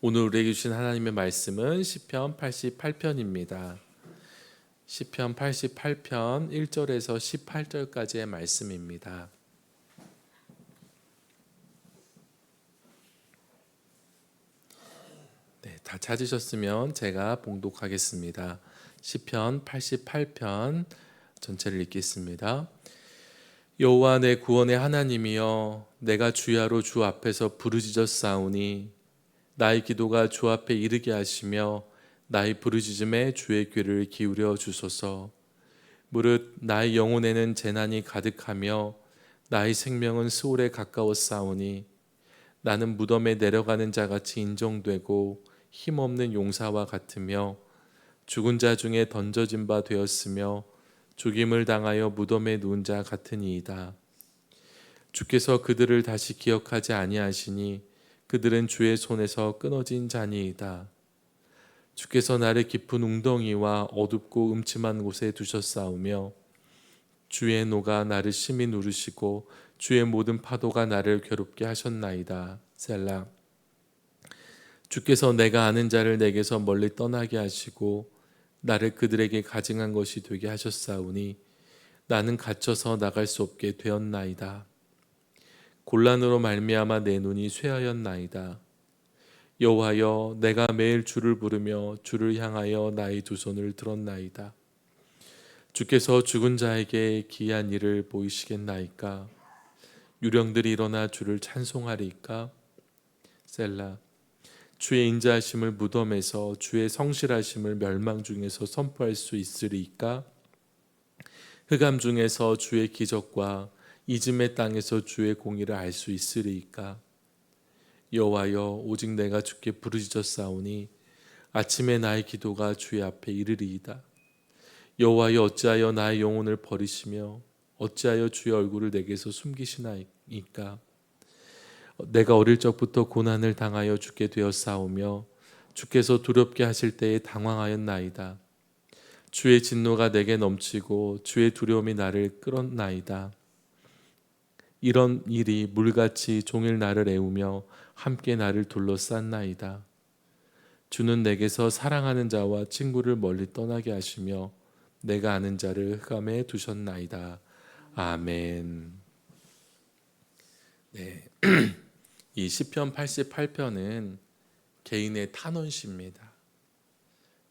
오늘 우리에게 주신 하나님의 말씀은 시편 88편입니다. 시편 88편 1절에서 18절까지의 말씀입니다. 네, 다 찾으셨으면 제가 봉독하겠습니다. 시편 88편 전체를 읽겠습니다. 여호와 내 구원의 하나님이여, 내가 주야로 주 앞에서 부르짖었사오니 나의 기도가 주 앞에 이르게 하시며 나의 부르짖음에 주의 귀를 기울여 주소서. 무릇 나의 영혼에는 재난이 가득하며 나의 생명은 스올에 가까웠사오니 나는 무덤에 내려가는 자같이 인정되고 힘없는 용사와 같으며 죽은 자 중에 던져진 바 되었으며 죽임을 당하여 무덤에 누운 자 같으니이다. 주께서 그들을 다시 기억하지 아니하시니 그들은 주의 손에서 끊어진 자니이다. 주께서 나를 깊은 웅덩이와 어둡고 음침한 곳에 두셨사오며 주의 노가 나를 심히 누르시고 주의 모든 파도가 나를 괴롭게 하셨나이다. 셀라. 주께서 내가 아는 자를 내게서 멀리 떠나게 하시고 나를 그들에게 가증한 것이 되게 하셨사오니 나는 갇혀서 나갈 수 없게 되었나이다. 곤란으로 말미암아 내 눈이 쇠하였나이다. 여호와여, 내가 매일 주를 부르며 주를 향하여 나의 두 손을 들었나이다. 주께서 죽은 자에게 기이한 일을 보이시겠나이까? 유령들이 일어나 주를 찬송하리이까? 셀라. 주의 인자하심을 무덤에서, 주의 성실하심을 멸망 중에서 선포할 수 있으리이까? 흑암 중에서 주의 기적과 이즘의 땅에서 주의 공의를 알 수 있으리이까? 여호와여, 오직 내가 주께 부르짖었사오니 아침에 나의 기도가 주의 앞에 이르리이다. 여호와여, 어찌하여 나의 영혼을 버리시며 어찌하여 주의 얼굴을 내게서 숨기시나이까? 내가 어릴 적부터 고난을 당하여 죽게 되었사오며 주께서 두렵게 하실 때에 당황하였나이다. 주의 진노가 내게 넘치고 주의 두려움이 나를 끌었나이다. 이런 일이 물같이 종일 나를 애우며 함께 나를 둘러쌌나이다. 주는 내게서 사랑하는 자와 친구를 멀리 떠나게 하시며 내가 아는 자를 흑암에 두셨나이다. 아멘. 네. 이 시편 88편은 개인의 탄원시입니다.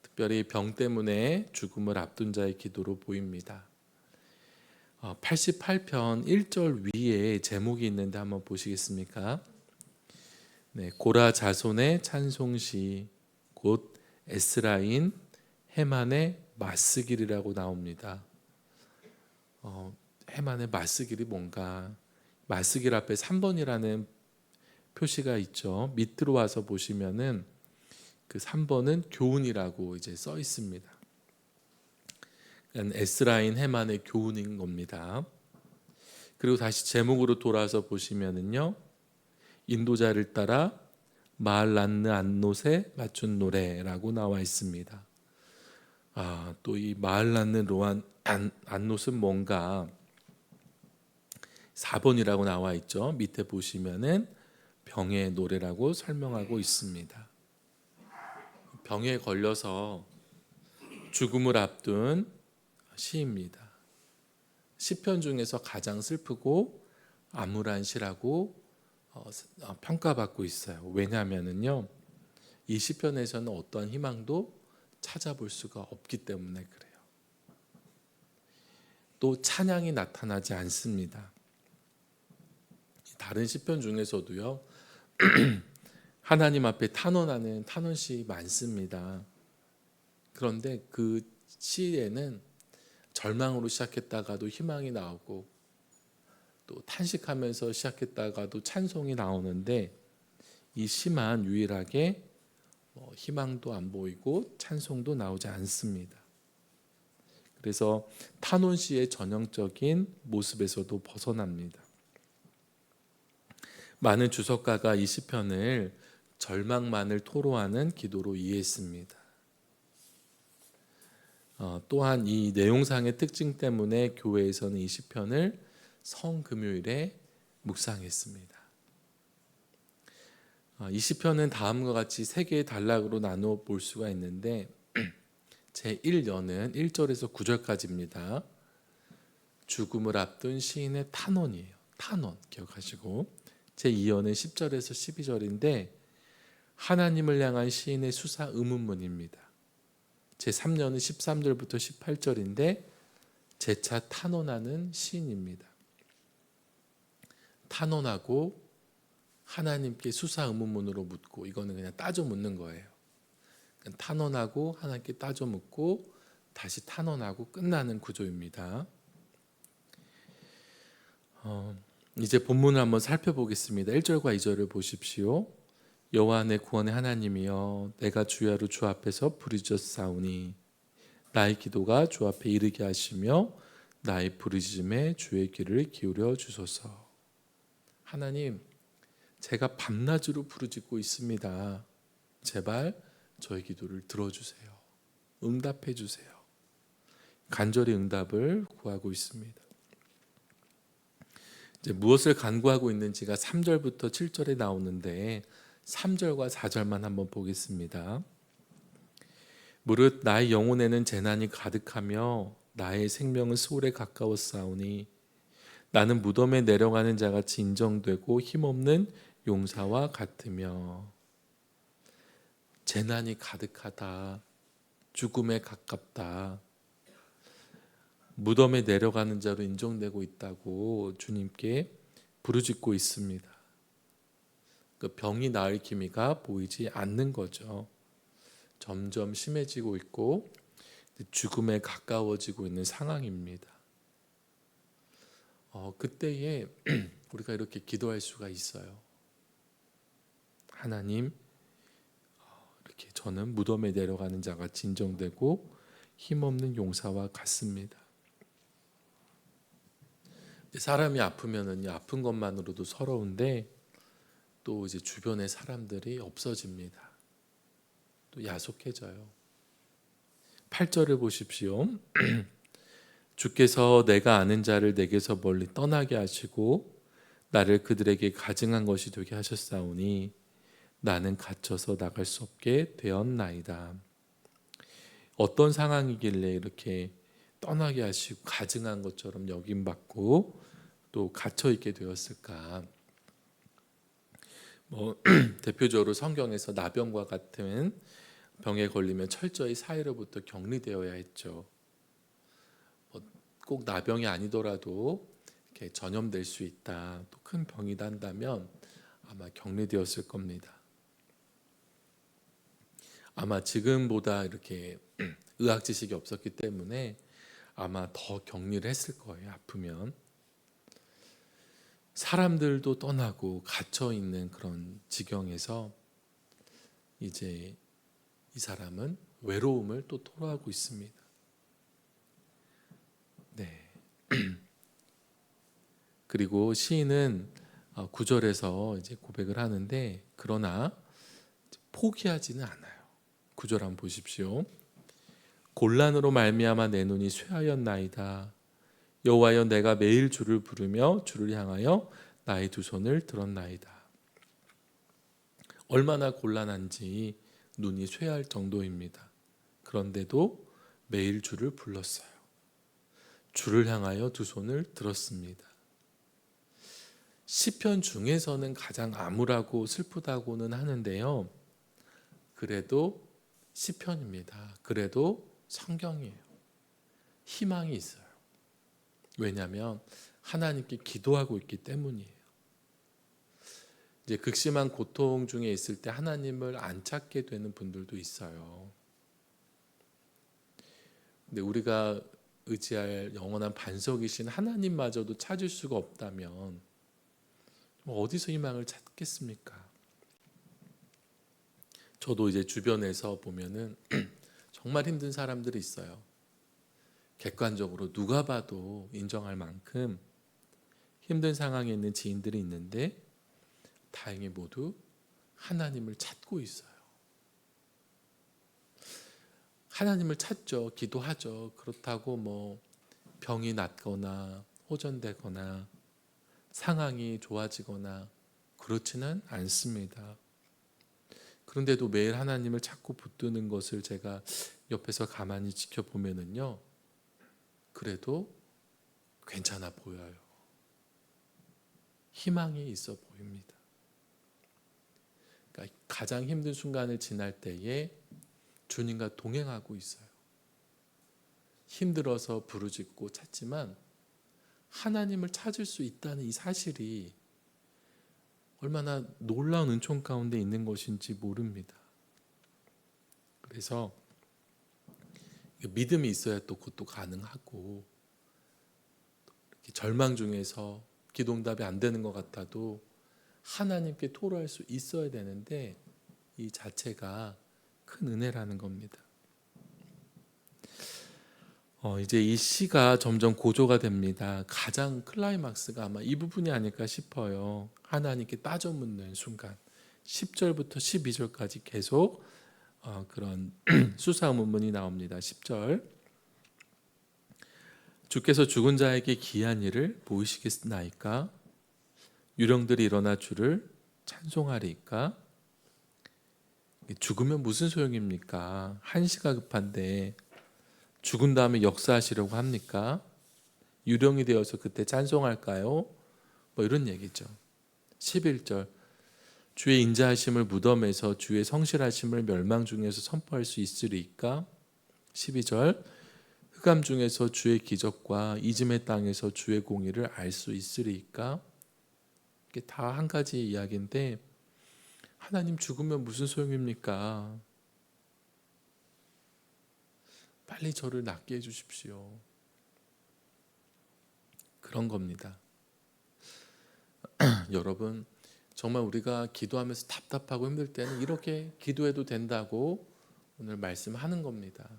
특별히 병 때문에 죽음을 앞둔 자의 기도로 보입니다. 88편 1절 위에 제목이 있는데 한번 보시겠습니까? 네, 고라 자손의 찬송시 곧 에스라인 헤만의 맞스길이라고 나옵니다. 헤만의 맞스길이 뭔가? 맞스길 앞에 3번이라는 표시가 있죠. 밑으로 와서 보시면은 그 3번은 교훈이라고 이제 써 있습니다. 에스라인 헤만의 교훈인 겁니다. 그리고 다시 제목으로 돌아서 보시면은요, 인도자를 따라 마알란느 안노세 맞춘 노래라고 나와 있습니다. 또 이 마알란느 로안 안노스는 뭔가? 4번이라고 나와 있죠. 밑에 보시면은 병의 노래라고 설명하고 있습니다. 병에 걸려서 죽음을 앞둔 시입니다. 시편 중에서 가장 슬프고 암울한 시라고 평가받고 있어요. 왜냐하면요, 이 시편에서는 어떠한 희망도 찾아볼 수가 없기 때문에 그래요. 또 찬양이 나타나지 않습니다. 다른 시편 중에서도요, 하나님 앞에 탄원하는 탄원시 많습니다. 그런데 그 시에는 절망으로 시작했다가도 희망이 나오고 또 탄식하면서 시작했다가도 찬송이 나오는데 이 시만 유일하게 희망도 안 보이고 찬송도 나오지 않습니다. 그래서 탄원시의 전형적인 모습에서도 벗어납니다. 많은 주석가가 이 시편을 절망만을 토로하는 기도로 이해했습니다. 또한 이 내용상의 특징 때문에 교회에서는 이 시편을 성금요일에 묵상했습니다. 이 시편은 다음과 같이 세 개의 단락으로 나누어 볼 수가 있는데 제1연은 1절에서 9절까지입니다. 죽음을 앞둔 시인의 탄원이에요. 탄원 기억하시고 제2연은 10절에서 12절인데 하나님을 향한 시인의 수사 의문문입니다. 제3연은 13절부터 18절인데 재차 탄원하는 시인입니다. 탄원하고 하나님께 수사 의문문으로 묻고 이거는 그냥 따져 묻는 거예요. 탄원하고 하나님께 따져 묻고 다시 탄원하고 끝나는 구조입니다. 이제 본문을 한번 살펴보겠습니다. 1절과 2절을 보십시오. 여호와 내 구원의 하나님이여 내가 주야로 주 앞에서 부르짖었사오니 나의 기도가 주 앞에 이르게 하시며 나의 부르짖음에 주의 귀를 기울여 주소서. 하나님, 제가 밤낮으로 부르짖고 있습니다. 제발 저의 기도를 들어주세요. 응답해 주세요. 간절히 응답을 구하고 있습니다. 이제 무엇을 간구하고 있는지가 3절부터 7절에 나오는데 3절과 4절만 한번 보겠습니다. 무릇 나의 영혼에는 재난이 가득하며 나의 생명은 소홀에 가까웠사오니 나는 무덤에 내려가는 자같이 인정되고 힘없는 용사와 같으며. 재난이 가득하다, 죽음에 가깝다, 무덤에 내려가는 자로 인정되고 있다고 주님께 부르짖고 있습니다. 그 병이 나을 기미가 보이지 않는 거죠. 점점 심해지고 있고 죽음에 가까워지고 있는 상황입니다. 그때에 우리가 이렇게 기도할 수가 있어요. 하나님, 이렇게 저는 무덤에 내려가는 자가 진정되고 힘없는 용사와 같습니다. 사람이 아프면은 아픈 것만으로도 서러운데 또 이제 주변의 사람들이 없어집니다. 또 야속해져요. 8절을 보십시오. 주께서 내가 아는 자를 내게서 멀리 떠나게 하시고 나를 그들에게 가증한 것이 되게 하셨사오니 나는 갇혀서 나갈 수 없게 되었나이다. 어떤 상황이길래 이렇게 떠나게 하시고 가증한 것처럼 여김받고 또 갇혀 있게 되었을까? 대표적으로 성경에서 나병과 같은 병에 걸리면 철저히 사회로부터 격리되어야 했죠. 꼭 나병이 아니더라도 이렇게 전염될 수 있다, 또 큰 병이다 한다면 아마 격리되었을 겁니다. 아마 지금보다 이렇게 의학 지식이 없었기 때문에 아마 더 격리를 했을 거예요. 아프면 사람들도 떠나고 갇혀 있는 그런 지경에서 이제 이 사람은 외로움을 또 토로하고 있습니다. 네. 그리고 시인은 9절에서 이제 고백을 하는데 그러나 포기하지는 않아요. 9절 한번 보십시오. 곤란으로 말미암아 내 눈이 쇠하였나이다. 여호와여 내가 매일 주를 부르며 주를 향하여 나의 두 손을 들었나이다. 얼마나 곤란한지 눈이 쇠할 정도입니다. 그런데도 매일 주를 불렀어요. 주를 향하여 두 손을 들었습니다. 시편 중에서는 가장 암울하고 슬프다고는 하는데요. 그래도 시편입니다. 그래도 성경이에요. 희망이 있어요. 왜냐하면 하나님께 기도하고 있기 때문이에요. 이제 극심한 고통 중에 있을 때 하나님을 안 찾게 되는 분들도 있어요. 근데 우리가 의지할 영원한 반석이신 하나님마저도 찾을 수가 없다면 어디서 희망을 찾겠습니까? 저도 이제 주변에서 보면은 정말 힘든 사람들이 있어요. 객관적으로 누가 봐도 인정할 만큼 힘든 상황에 있는 지인들이 있는데 다행히 모두 하나님을 찾고 있어요. 하나님을 찾죠. 기도하죠. 그렇다고 병이 낫거나 호전되거나 상황이 좋아지거나 그렇지는 않습니다. 그런데도 매일 하나님을 찾고 붙드는 것을 제가 옆에서 가만히 지켜보면은요, 그래도 괜찮아 보여요. 희망이 있어 보입니다. 그러니까 가장 힘든 순간을 지날 때에 주님과 동행하고 있어요. 힘들어서 부르짖고 찾지만 하나님을 찾을 수 있다는 이 사실이 얼마나 놀라운 은총 가운데 있는 것인지 모릅니다. 그래서 믿음이 있어야 또 그것도 가능하고, 이렇게 절망 중에서 기도응답이 안 되는 것 같아도 하나님께 토로할 수 있어야 되는데, 이 자체가 큰 은혜라는 겁니다. 이제 이 시가 점점 고조가 됩니다. 가장 클라이막스가 아마 이 부분이 아닐까 싶어요. 하나님께 따져 묻는 순간, 10절부터 12절까지 계속 그런 수사문문이 나옵니다. 10절, 주께서 죽은 자에게 기이한 일을 보이시겠나이까? 유령들이 일어나 주를 찬송하리이까? 죽으면 무슨 소용입니까? 한시가 급한데 죽은 다음에 역사하시려고 합니까? 유령이 되어서 그때 찬송할까요? 뭐 이런 얘기죠. 11절, 주의 인자하심을 무덤에서 주의 성실하심을 멸망 중에서 선포할 수 있으리이까? 12절, 흑암 중에서 주의 기적과 이짐의 땅에서 주의 공의를 알 수 있으리이까? 이게 다 한 가지 이야기인데, 하나님 죽으면 무슨 소용입니까? 빨리 저를 낫게 해주십시오. 그런 겁니다. 여러분, 정말 우리가 기도하면서 답답하고 힘들 때는 이렇게 기도해도 된다고 오늘 말씀하는 겁니다.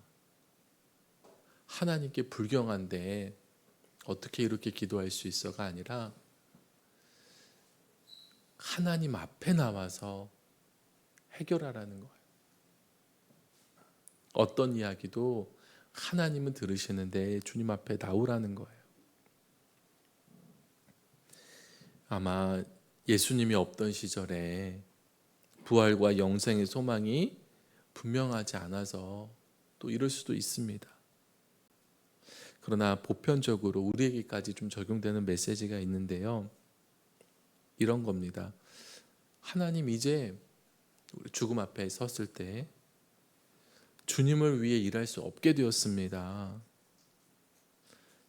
하나님께 불경한데 어떻게 이렇게 기도할 수 있어가 아니라, 하나님 앞에 나와서 해결하라는 거예요. 어떤 이야기도 하나님은 들으시는데 주님 앞에 나오라는 거예요. 아마 예수님이 없던 시절에 부활과 영생의 소망이 분명하지 않아서 또 이럴 수도 있습니다. 그러나 보편적으로 우리에게까지 좀 적용되는 메시지가 있는데요. 이런 겁니다. 하나님 이제 우리 죽음 앞에 섰을 때 주님을 위해 일할 수 없게 되었습니다.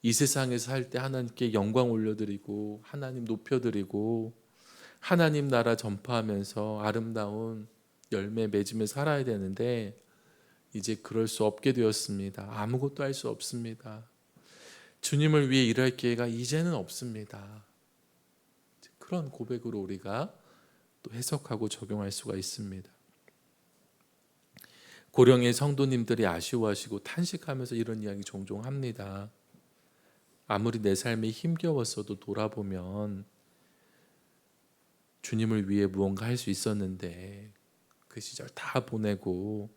이 세상에서 살 때 하나님께 영광 올려드리고 하나님 높여드리고 하나님 나라 전파하면서 아름다운 열매 맺으며 살아야 되는데, 이제 그럴 수 없게 되었습니다. 아무것도 할 수 없습니다. 주님을 위해 일할 기회가 이제는 없습니다. 그런 고백으로 우리가 또 해석하고 적용할 수가 있습니다. 고령의 성도님들이 아쉬워하시고 탄식하면서 이런 이야기 종종 합니다. 아무리 내 삶이 힘겨웠어도 돌아보면 주님을 위해 무언가 할 수 있었는데 그 시절 다 보내고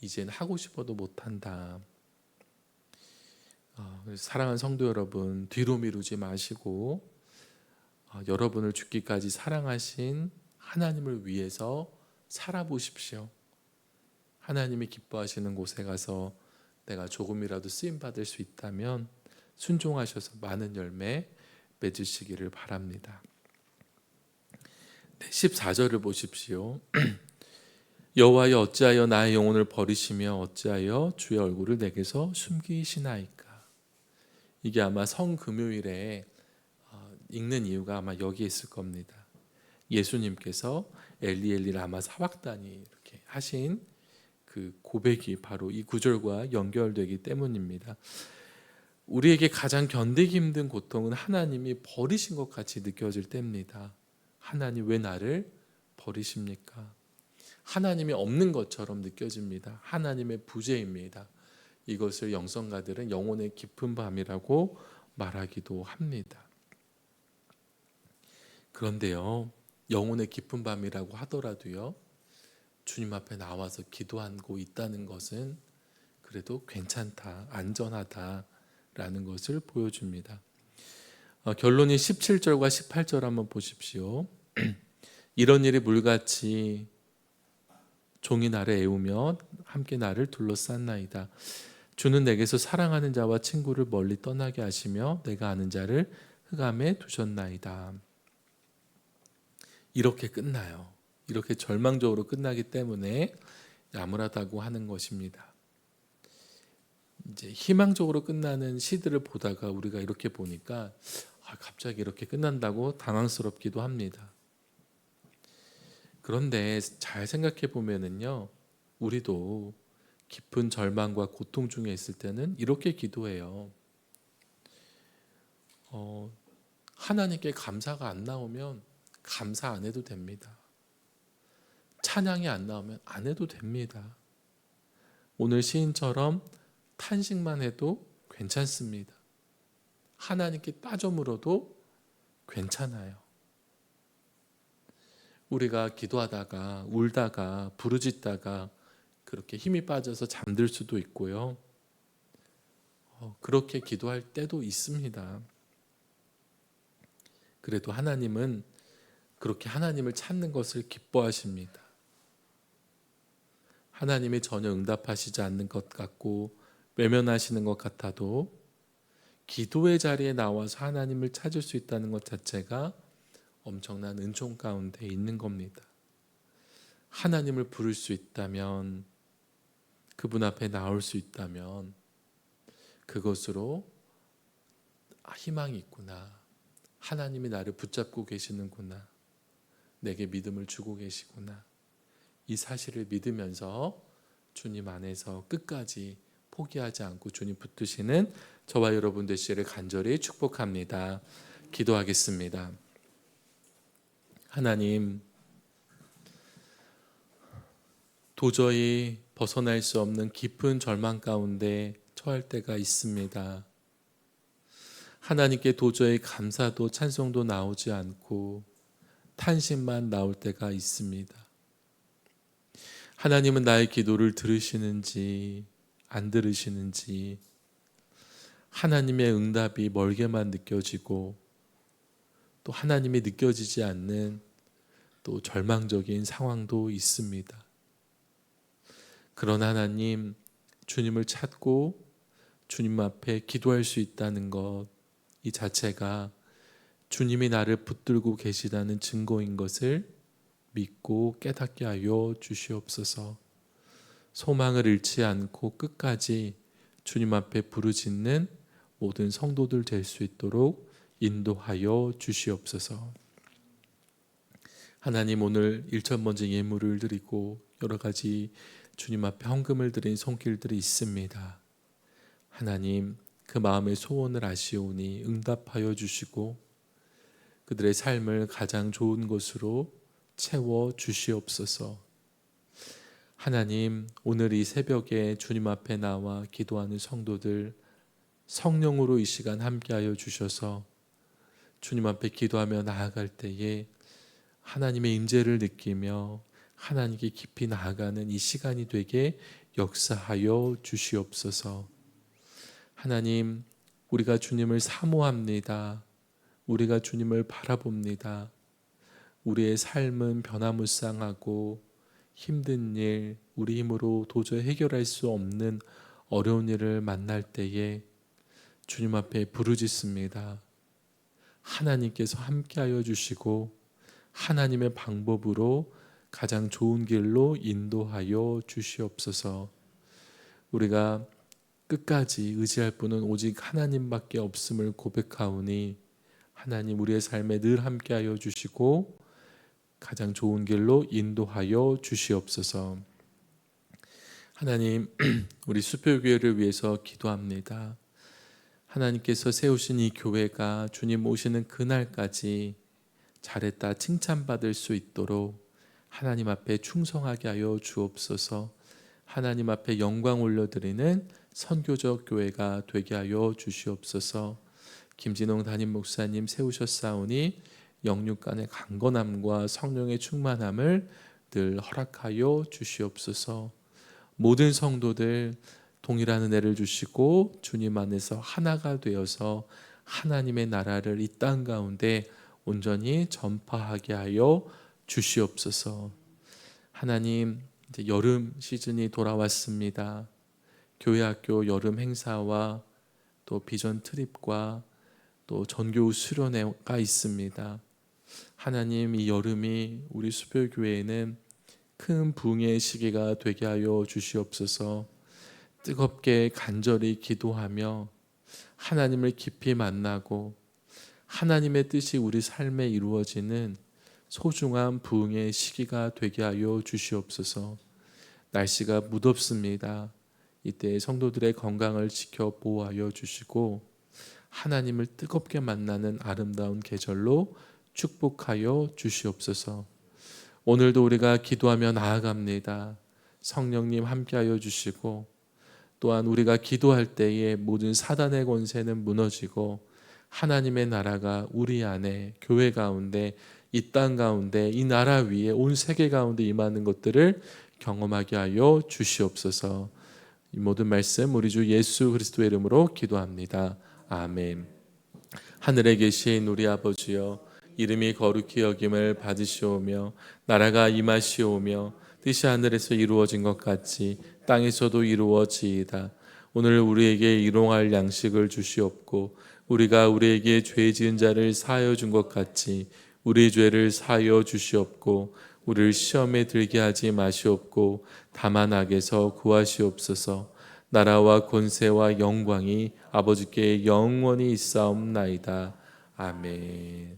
이제는 하고 싶어도 못한다. 사랑하는 성도 여러분, 뒤로 미루지 마시고 여러분을 죽기까지 사랑하신 하나님을 위해서 살아보십시오. 하나님이 기뻐하시는 곳에 가서 내가 조금이라도 쓰임받을 수 있다면 순종하셔서 많은 열매 맺으시기를 바랍니다. 14절을 보십시오. 여호와여, 어찌하여 나의 영혼을 버리시며 어찌하여 주의 얼굴을 내게서 숨기시나이까. 이게 아마 성금요일에 읽는 이유가 아마 여기에 있을 겁니다. 예수님께서 엘리 엘리 라마 사박다니 이렇게 하신 그 고백이 바로 이 구절과 연결되기 때문입니다. 우리에게 가장 견디기 힘든 고통은 하나님이 버리신 것 같이 느껴질 때입니다. 하나님 왜 나를 버리십니까? 하나님이 없는 것처럼 느껴집니다. 하나님의 부재입니다. 이것을 영성가들은 영혼의 깊은 밤이라고 말하기도 합니다. 그런데요, 영혼의 깊은 밤이라고 하더라도요, 주님 앞에 나와서 기도하고 있다는 것은 그래도 괜찮다, 안전하다라는 것을 보여줍니다. 결론이 17절과 18절 한번 보십시오. 이런 일이 물같이 종이 나를 애우며 함께 나를 둘러쌌나이다. 주는 내게서 사랑하는 자와 친구를 멀리 떠나게 하시며 내가 아는 자를 흑암에 두셨나이다. 이렇게 끝나요. 이렇게 절망적으로 끝나기 때문에 야무라다고 하는 것입니다. 이제 희망적으로 끝나는 시들을 보다가 우리가 이렇게 보니까 갑자기 이렇게 끝난다고 당황스럽기도 합니다. 그런데 잘 생각해 보면은요, 우리도 깊은 절망과 고통 중에 있을 때는 이렇게 기도해요. 하나님께 감사가 안 나오면 감사 안 해도 됩니다. 찬양이 안 나오면 안 해도 됩니다. 오늘 시인처럼 탄식만 해도 괜찮습니다. 하나님께 따져 물어도 괜찮아요. 우리가 기도하다가 울다가 부르짖다가 그렇게 힘이 빠져서 잠들 수도 있고요. 그렇게 기도할 때도 있습니다. 그래도 하나님은 그렇게 하나님을 찾는 것을 기뻐하십니다. 하나님이 전혀 응답하시지 않는 것 같고 외면하시는 것 같아도 기도의 자리에 나와서 하나님을 찾을 수 있다는 것 자체가 엄청난 은총 가운데 있는 겁니다. 하나님을 부를 수 있다면, 그분 앞에 나올 수 있다면 그것으로 희망이 있구나. 하나님이 나를 붙잡고 계시는구나. 내게 믿음을 주고 계시구나. 이 사실을 믿으면서 주님 안에서 끝까지 포기하지 않고 주님 붙드시는 저와 여러분 되시기를 간절히 축복합니다. 기도하겠습니다. 하나님, 도저히 벗어날 수 없는 깊은 절망 가운데 처할 때가 있습니다. 하나님께 도저히 감사도 찬송도 나오지 않고 탄식만 나올 때가 있습니다. 하나님은 나의 기도를 들으시는지 안 들으시는지, 하나님의 응답이 멀게만 느껴지고 또 하나님이 느껴지지 않는 또 절망적인 상황도 있습니다. 그러나 하나님, 주님을 찾고 주님 앞에 기도할 수 있다는 것, 이 자체가 주님이 나를 붙들고 계시다는 증거인 것을 믿고 깨닫게 하여 주시옵소서. 소망을 잃지 않고 끝까지 주님 앞에 부르짖는 모든 성도들 될 수 있도록 인도하여 주시옵소서. 하나님, 오늘 1,000번째 예물을 드리고 여러 가지 주님 앞에 헌금을 드린 손길들이 있습니다. 하나님, 그 마음의 소원을 아시오니 응답하여 주시고 그들의 삶을 가장 좋은 것으로 채워 주시옵소서. 하나님, 오늘 이 새벽에 주님 앞에 나와 기도하는 성도들 성령으로 이 시간 함께하여 주셔서 주님 앞에 기도하며 나아갈 때에 하나님의 임재를 느끼며 하나님께 깊이 나아가는 이 시간이 되게 역사하여 주시옵소서. 하나님, 우리가 주님을 사모합니다. 우리가 주님을 바라봅니다. 우리의 삶은 변화무쌍하고 힘든 일, 우리 힘으로 도저히 해결할 수 없는 어려운 일을 만날 때에 주님 앞에 부르짖습니다. 하나님께서 함께하여 주시고 하나님의 방법으로 가장 좋은 길로 인도하여 주시옵소서. 우리가 끝까지 의지할 분은 오직 하나님밖에 없음을 고백하오니 하나님, 우리의 삶에 늘 함께하여 주시고 가장 좋은 길로 인도하여 주시옵소서. 하나님, 우리 수표교회를 위해서 기도합니다. 하나님께서 세우신 이 교회가 주님 오시는 그날까지 잘했다 칭찬받을 수 있도록 하나님 앞에 충성하게 하여 주옵소서. 하나님 앞에 영광 올려드리는 선교적 교회가 되게 하여 주시옵소서. 김진홍 담임 목사님 세우셨사오니 영육 간의 강건함과 성령의 충만함을 늘 허락하여 주시옵소서. 모든 성도들 동일한 은혜를 주시고 주님 안에서 하나가 되어서 하나님의 나라를 이 땅 가운데 온전히 전파하게 하여 주시옵소서. 하나님, 이제 여름 시즌이 돌아왔습니다. 교회 학교 여름 행사와 또 비전 트립과 또 전교 수련회가 있습니다. 하나님, 이 여름이 우리 수별교회에는 큰 부흥의 시기가 되게 하여 주시옵소서. 뜨겁게 간절히 기도하며 하나님을 깊이 만나고 하나님의 뜻이 우리 삶에 이루어지는 소중한 부흥의 시기가 되게 하여 주시옵소서. 날씨가 무덥습니다. 이때 성도들의 건강을 지켜 보호하여 주시고 하나님을 뜨겁게 만나는 아름다운 계절로 축복하여 주시옵소서. 오늘도 우리가 기도하며 나아갑니다. 성령님 함께하여 주시고 또한 우리가 기도할 때에 모든 사단의 권세는 무너지고 하나님의 나라가 우리 안에 교회 가운데 이 땅 가운데 이 나라 위에 온 세계 가운데 임하는 것들을 경험하게 하여 주시옵소서. 이 모든 말씀 우리 주 예수 그리스도의 이름으로 기도합니다. 아멘. 하늘에 계신 우리 아버지여, 이름이 거룩히 여김을 받으시오며 나라가 임하시오며 뜻이 하늘에서 이루어진 것 같이 땅에서도 이루어지이다. 오늘 우리에게 일용할 양식을 주시옵고 우리가 우리에게 죄 지은 자를 사하여 준 것 같이 우리 죄를 사하여 주시옵고 우리를 시험에 들게 하지 마시옵고 다만 악에서 구하시옵소서. 나라와 권세와 영광이 아버지께 영원히 있사옵나이다. 아멘.